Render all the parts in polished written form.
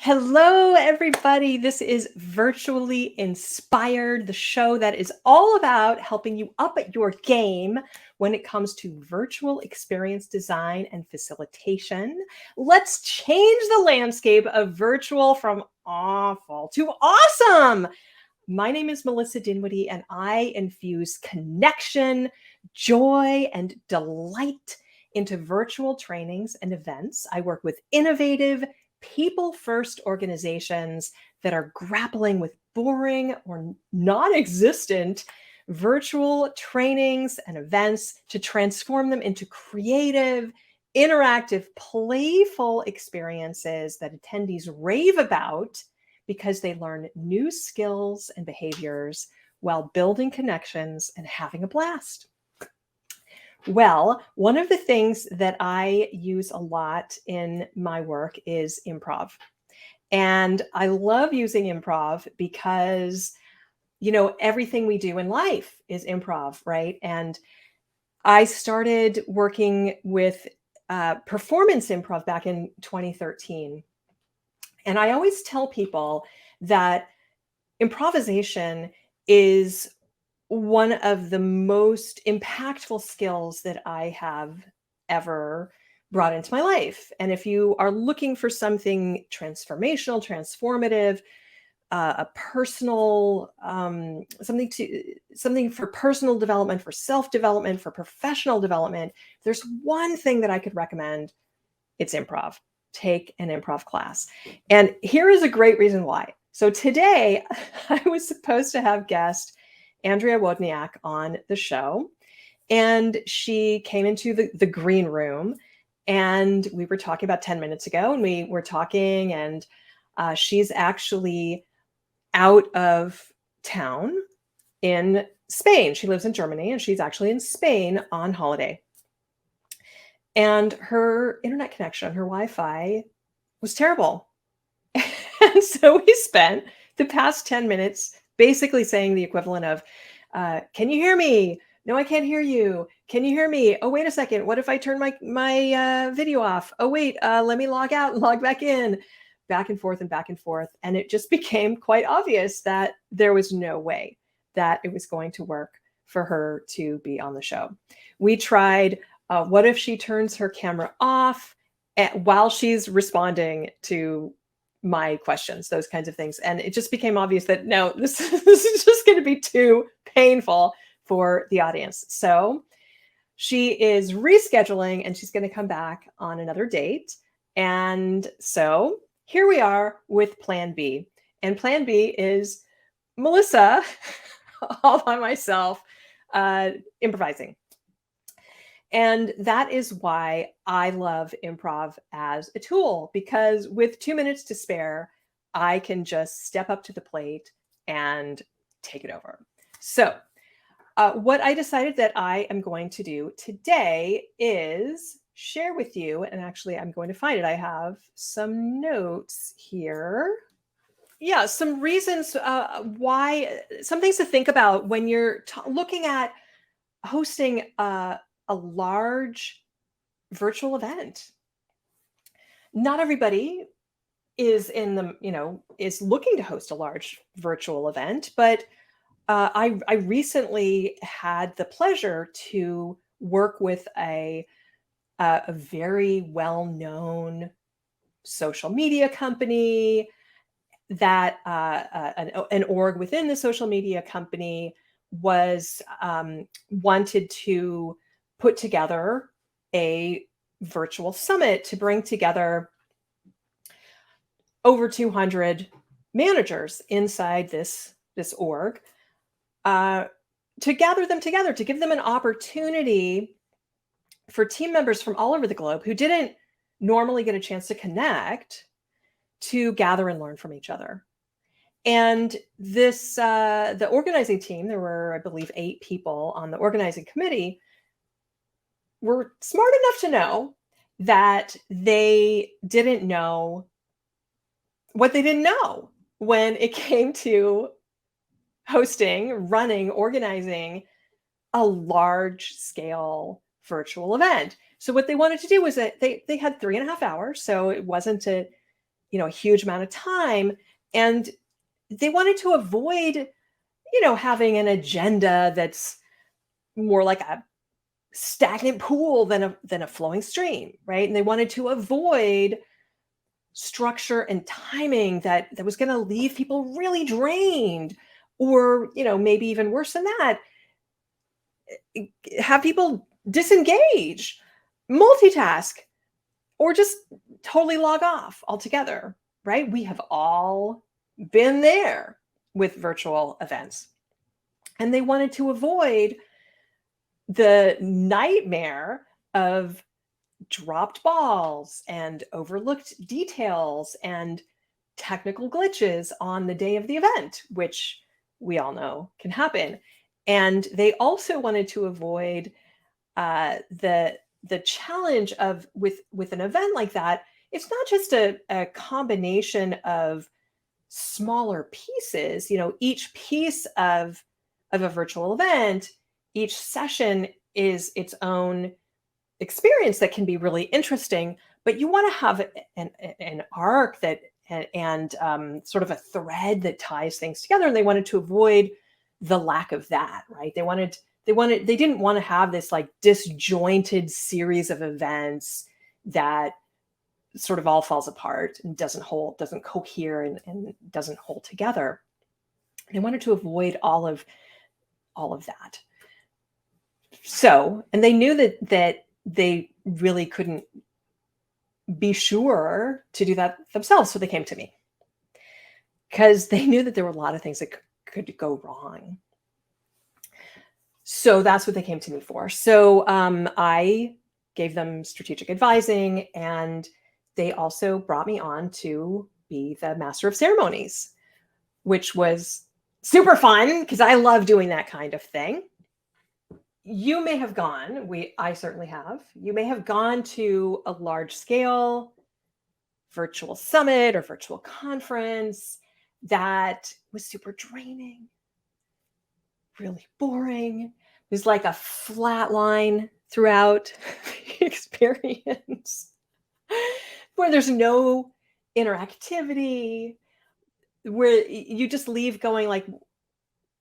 Hello, everybody. This is Virtually Inspired, the show that is all about helping you up at your game when it comes to virtual experience design and facilitation. Let's change the landscape of virtual from awful to awesome. My name is Melissa Dinwiddie, and I infuse connection, joy, and delight into virtual trainings and events. I work with innovative, people first organizations that are grappling with boring or non existent virtual trainings and events to transform them into creative, interactive, playful experiences that attendees rave about because they learn new skills and behaviors while building connections and having a blast. Well, one of the things that I use a lot in my work is improv. And I love using improv because, everything we do in life is improv, right? And I started working with performance improv back in 2013. And I always tell people that improvisation is one of the most impactful skills that I have ever brought into my life. And if you are looking for something transformational, transformative, a personal, something for personal development, for self-development, for professional development, there's one thing that I could recommend. It's improv. Take an improv class. And here is a great reason why. So today I was supposed to have guest Andrea Wodniak on the show, and she came into the green room, and we were talking about 10 minutes ago, and we were talking, and she's actually out of town in Spain. She lives in Germany, and she's actually in Spain on holiday. And her internet connection, her Wi-Fi was terrible. And so we spent the past 10 minutes basically saying the equivalent of, can you hear me? No, I can't hear you. Can you hear me? Oh, wait a second. What if I turn my video off? Oh, wait, let me log out and log back in. Back and forth and back and forth. And it just became quite obvious that there was no way that it was going to work for her to be on the show. We tried, what if she turns her camera off while she's responding to my questions, those kinds of things. And it just became obvious that no, this is just going to be too painful for the audience. So she is rescheduling, and she's going to come back on another date. And so here we are with Plan B. And Plan B is Melissa all by myself, improvising. And that is why I love improv as a tool, because with 2 minutes to spare, I can just step up to the plate and take it over. So what I decided that I am going to do today is share with you, and actually I'm going to find it. I have some notes here. Yeah, some reasons why, some things to think about when you're looking at hosting a large virtual event. Not everybody is is looking to host a large virtual event, but I recently had the pleasure to work with a very well-known social media company that an org within the social media company was wanted to put together a virtual summit to bring together over 200 managers inside this org, to gather them together, to give them an opportunity for team members from all over the globe who didn't normally get a chance to connect, to gather and learn from each other. And this, the organizing team, there were, I believe, 8 people on the organizing committee, were smart enough to know that they didn't know what they didn't know when it came to hosting, running, organizing a large scale virtual event. So what they wanted to do was that they had 3.5 hours. So it wasn't a a huge amount of time, and they wanted to avoid, having an agenda that's more like a stagnant pool than a flowing stream, right? And they wanted to avoid structure and timing that was going to leave people really drained, or maybe even worse than that, have people disengage, multitask, or just totally log off altogether, right? We have all been there with virtual events. And they wanted to avoid the nightmare of dropped balls and overlooked details and technical glitches on the day of the event, which we all know can happen. And they also wanted to avoid the challenge of with an event like that. It's not just a combination of smaller pieces. Each piece of a virtual event, each session is its own experience that can be really interesting, but you want to have an arc that and sort of a thread that ties things together. And they wanted to avoid the lack of that, right? They didn't want to have this like disjointed series of events that sort of all falls apart and doesn't cohere and doesn't hold together. They wanted to avoid all of that. So, and they knew that they really couldn't be sure to do that themselves. So they came to me because they knew that there were a lot of things that could go wrong. So that's what they came to me for. So I gave them strategic advising, and they also brought me on to be the master of ceremonies, which was super fun because I love doing that kind of thing. You may have gone, I certainly have, you may have gone to a large scale virtual summit or virtual conference that was super draining, really boring. It was like a flat line throughout the experience where there's no interactivity, where you just leave going like,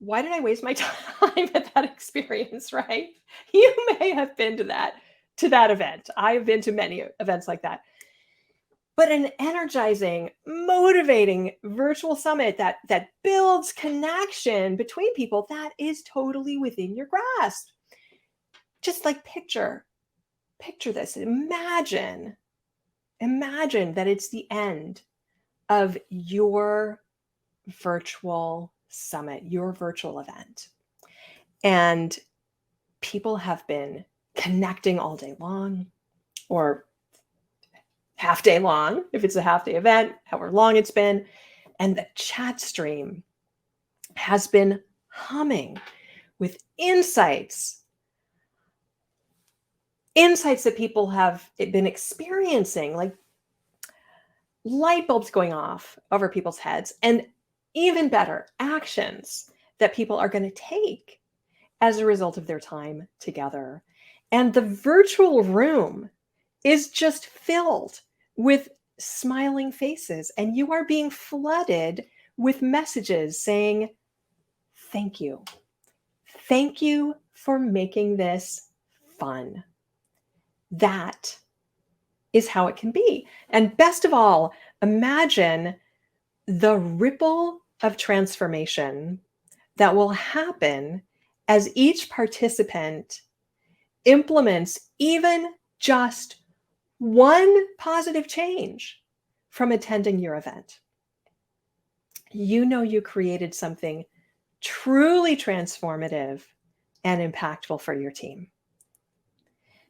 why did I waste my time at that experience, right? You may have been to that event. I've been to many events like that. But an energizing, motivating virtual summit that builds connection between people, that is totally within your grasp. Just like picture this. Imagine that it's the end of your virtual summit, your virtual event. And people have been connecting all day long, or half day long, if it's a half day event, however long it's been. And the chat stream has been humming with insights that people have been experiencing, like light bulbs going off over people's heads, and even better, actions that people are going to take as a result of their time together. And the virtual room is just filled with smiling faces, and you are being flooded with messages saying, thank you. Thank you for making this fun. That is how it can be. And best of all, imagine the ripple of transformation that will happen as each participant implements even just one positive change from attending your event. You created something truly transformative and impactful for your team.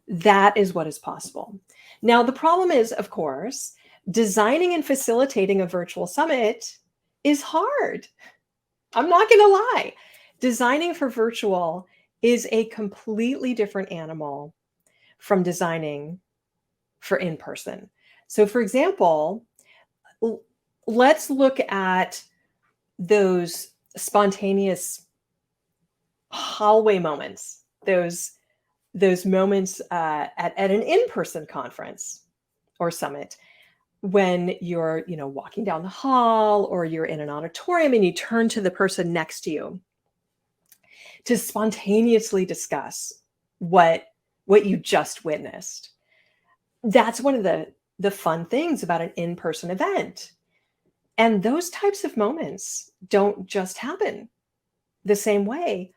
That is what is possible. Now, the problem is, of course, designing and facilitating a virtual summit is hard. I'm not going to lie. Designing for virtual is a completely different animal from designing for in-person. So, for example, let's look at those spontaneous hallway moments, those moments at an in-person conference or summit. when you're, walking down the hall or you're in an auditorium and you turn to the person next to you to spontaneously discuss what you just witnessed. That's one of the fun things about an in-person event. And those types of moments don't just happen the same way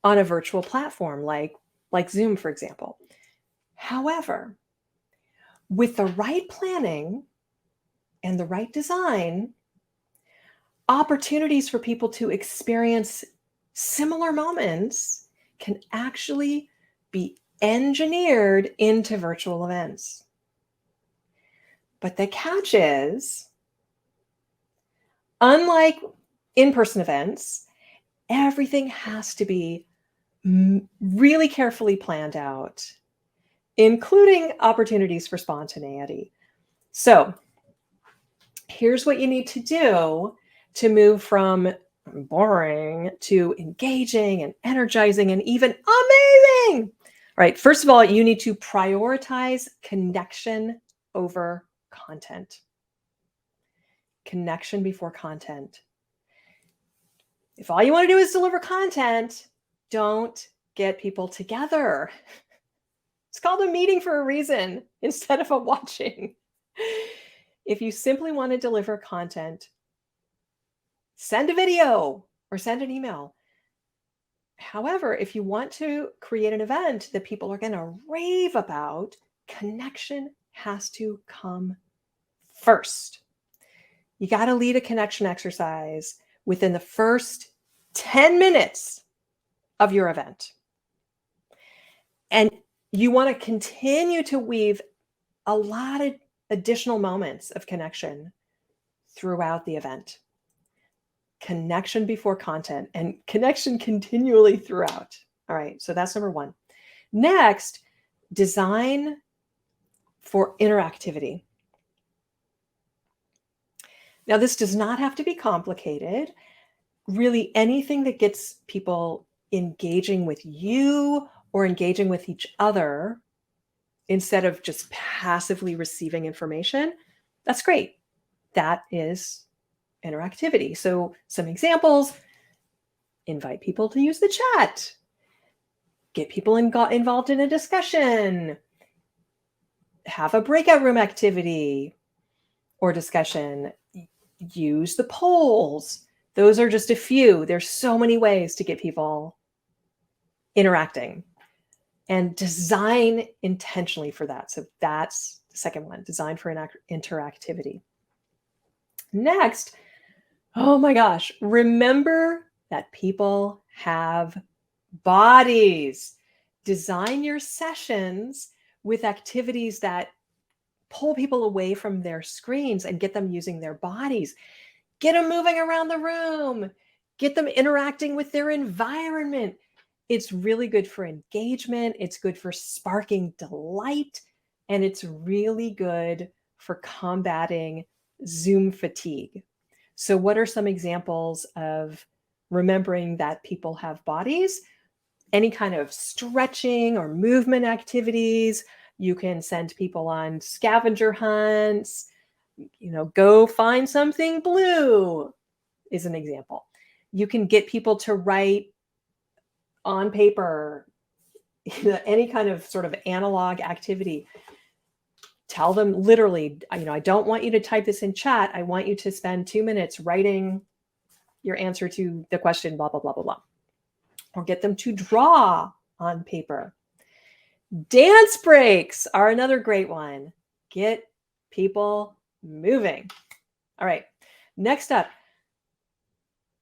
on a virtual platform like Zoom, for example. However, with the right planning and the right design, opportunities for people to experience similar moments can actually be engineered into virtual events. But the catch is, unlike in-person events, everything has to be really carefully planned out, including opportunities for spontaneity. So here's what you need to do to move from boring to engaging and energizing and even amazing. All right, first of all, you need to prioritize connection over content. Connection before content. If all you want to do is deliver content, don't get people together. It's called a meeting for a reason instead of a watching. If you simply want to deliver content, send a video or send an email. However, if you want to create an event that people are going to rave about, connection has to come first. You got to lead a connection exercise within the first 10 minutes of your event. And you want to continue to weave a lot of additional moments of connection throughout the event. Connection before content and connection continually throughout. All right, so that's number one. Next, design for interactivity. Now, this does not have to be complicated. Really, anything that gets people engaging with you or engaging with each other instead of just passively receiving information, that's great. That is interactivity. So some examples: invite people to use the chat, get people involved in a discussion, have a breakout room activity or discussion, use the polls. Those are just a few. There's so many ways to get people interacting, and design intentionally for that. So that's the second one, design for interactivity. Next, oh my gosh, remember that people have bodies. Design your sessions with activities that pull people away from their screens and get them using their bodies. Get them moving around the room. Get them interacting with their environment. It's really good for engagement. It's good for sparking delight. And it's really good for combating Zoom fatigue. So what are some examples of remembering that people have bodies? Any kind of stretching or movement activities. You can send people on scavenger hunts. Go find something blue is an example. You can get people to write on paper, any kind of sort of analog activity. Tell them literally, I don't want you to type this in chat. I want you to spend 2 minutes writing your answer to the question, blah, blah, blah, blah, blah. Or get them to draw on paper. Dance breaks are another great one. Get people moving. All right, next up,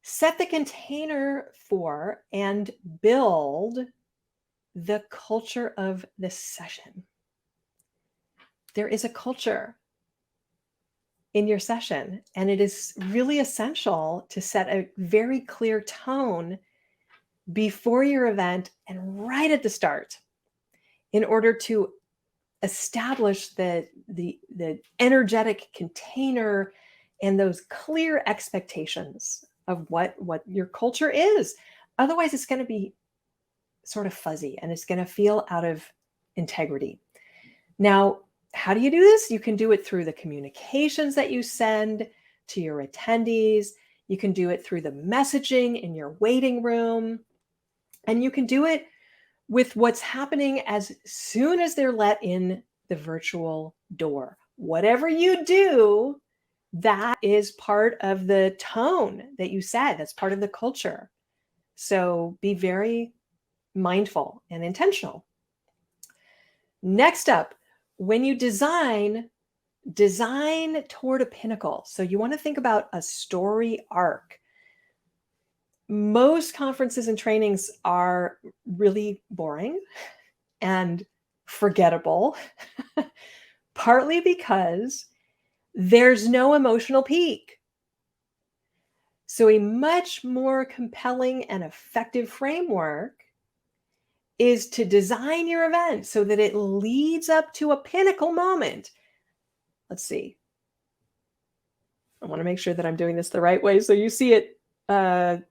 set the container for and build the culture of the session. There is a culture in your session, and it is really essential to set a very clear tone before your event and right at the start in order to establish the energetic container and those clear expectations of what your culture is. Otherwise, it's going to be sort of fuzzy and it's going to feel out of integrity. Now, How do you do this? You can do it through the communications that you send to your attendees. You can do it through the messaging in your waiting room. And you can do it with what's happening as soon as they're let in the virtual door. Whatever you do, that is part of the tone that you set. That's part of the culture. So be very mindful and intentional. Next up, when you design toward a pinnacle. So you want to think about a story arc. Most conferences and trainings are really boring and forgettable, partly because there's no emotional peak. So a much more compelling and effective framework is to design your event so that it leads up to a pinnacle moment. Let's see. I want to make sure that I'm doing this the right way. So you see it, so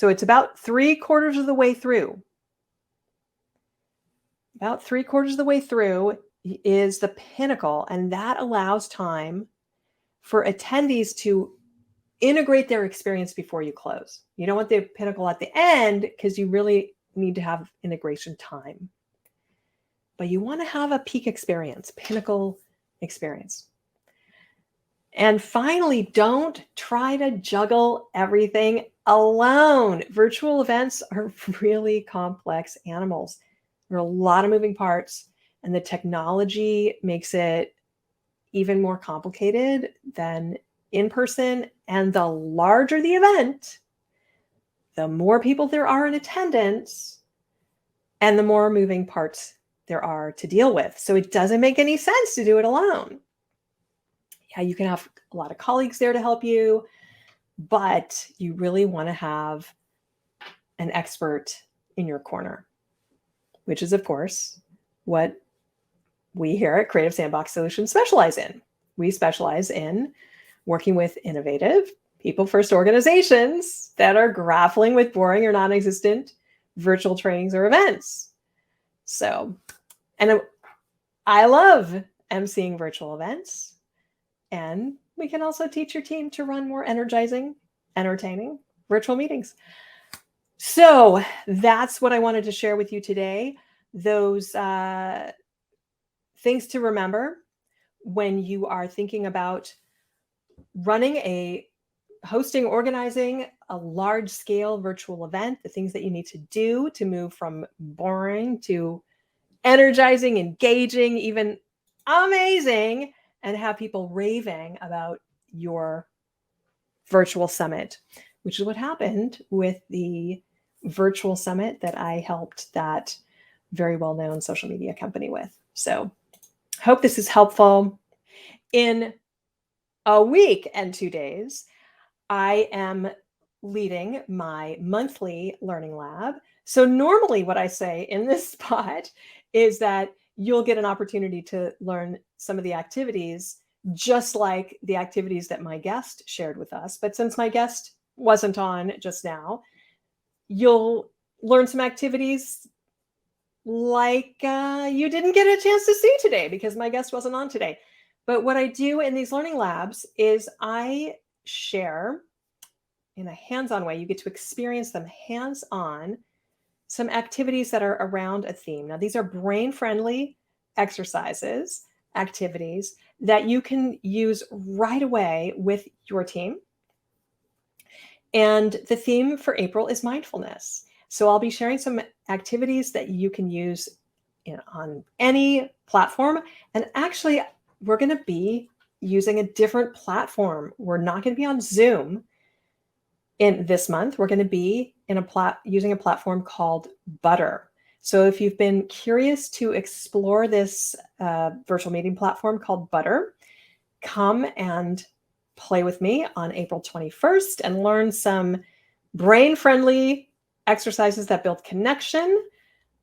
it's about 3/4 of the way through. About 3/4 of the way through is the pinnacle, and that allows time for attendees to integrate their experience before you close. You don't want the pinnacle at the end because you really need to have integration time. But you want to have a peak experience, pinnacle experience. And finally, don't try to juggle everything alone. Virtual events are really complex animals. There are a lot of moving parts, and the technology makes it even more complicated than in person. And the larger the event, the more people there are in attendance, and the more moving parts there are to deal with. So it doesn't make any sense to do it alone. Yeah, you can have a lot of colleagues there to help you, but you really want to have an expert in your corner, which is, of course, what we here at Creative Sandbox Solutions specialize in. We specialize in working with innovative, people-first organizations that are grappling with boring or non-existent virtual trainings or events. So, and I love emceeing virtual events. And we can also teach your team to run more energizing, entertaining virtual meetings. So that's what I wanted to share with you today. Those things to remember when you are thinking about hosting, organizing a large-scale virtual event, the things that you need to do to move from boring to energizing, engaging, even amazing, and have people raving about your virtual summit, which is what happened with the virtual summit that I helped that very well-known social media company with. So hope this is helpful. In a week and 2 days, I am leading my monthly learning lab. So normally what I say in this spot is that you'll get an opportunity to learn some of the activities, just like the activities that my guest shared with us. But since my guest wasn't on just now, you'll learn some activities like you didn't get a chance to see today because my guest wasn't on today. But what I do in these learning labs is I share in a hands-on way. You get to experience them hands-on, some activities that are around a theme. Now, these are brain-friendly exercises, activities that you can use right away with your team. And the theme for April is mindfulness. So I'll be sharing some activities that you can use on any platform. And actually, we're going to be using a different platform. We're not going to be on Zoom in this month. We're going to be using a platform called Butter. So if you've been curious to explore this virtual meeting platform called Butter, come and play with me on April 21st and learn some brain-friendly exercises that build connection,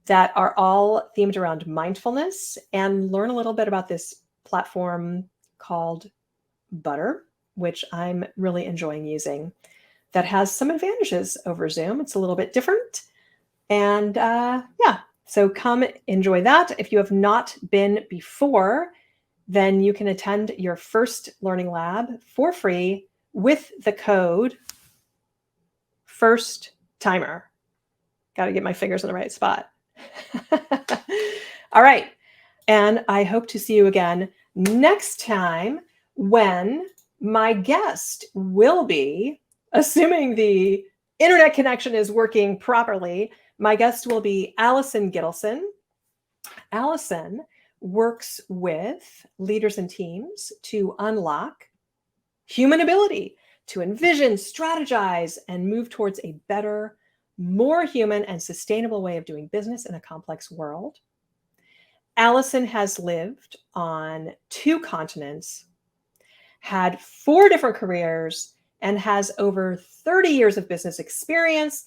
that are all themed around mindfulness, and learn a little bit about this platform called Butter, which I'm really enjoying using, that has some advantages over Zoom. It's a little bit different. And So come enjoy that. If you have not been before, then you can attend your first learning lab for free with the code first timer. Got to get my fingers in the right spot. All right. And I hope to see you again next time when my guest will be, assuming the internet connection is working properly, my guest will be Allison Gittleson. Allison works with leaders and teams to unlock human ability to envision, strategize, and move towards a better, more human and sustainable way of doing business in a complex world. Allison has lived on 2 continents, had 4 different careers, and has over 30 years of business experience.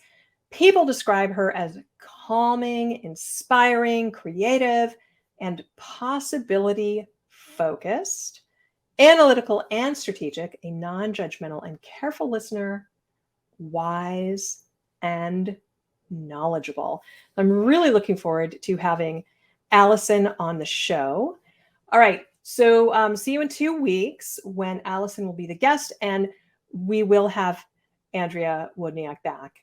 People describe her as calming, inspiring, creative, and possibility focused, analytical and strategic, a non-judgmental and careful listener, wise and knowledgeable. I'm really looking forward to having Allison on the show. All right. So see you in 2 weeks when Allison will be the guest, and we will have Andrea Wodniak back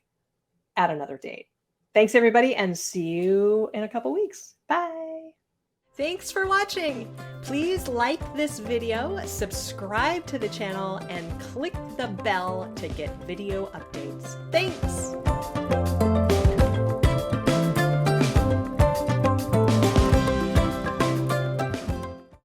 at another date. Thanks, everybody, and see you in a couple weeks. Bye. Thanks for watching. Please like this video, subscribe to the channel, and click the bell to get video updates. Thanks.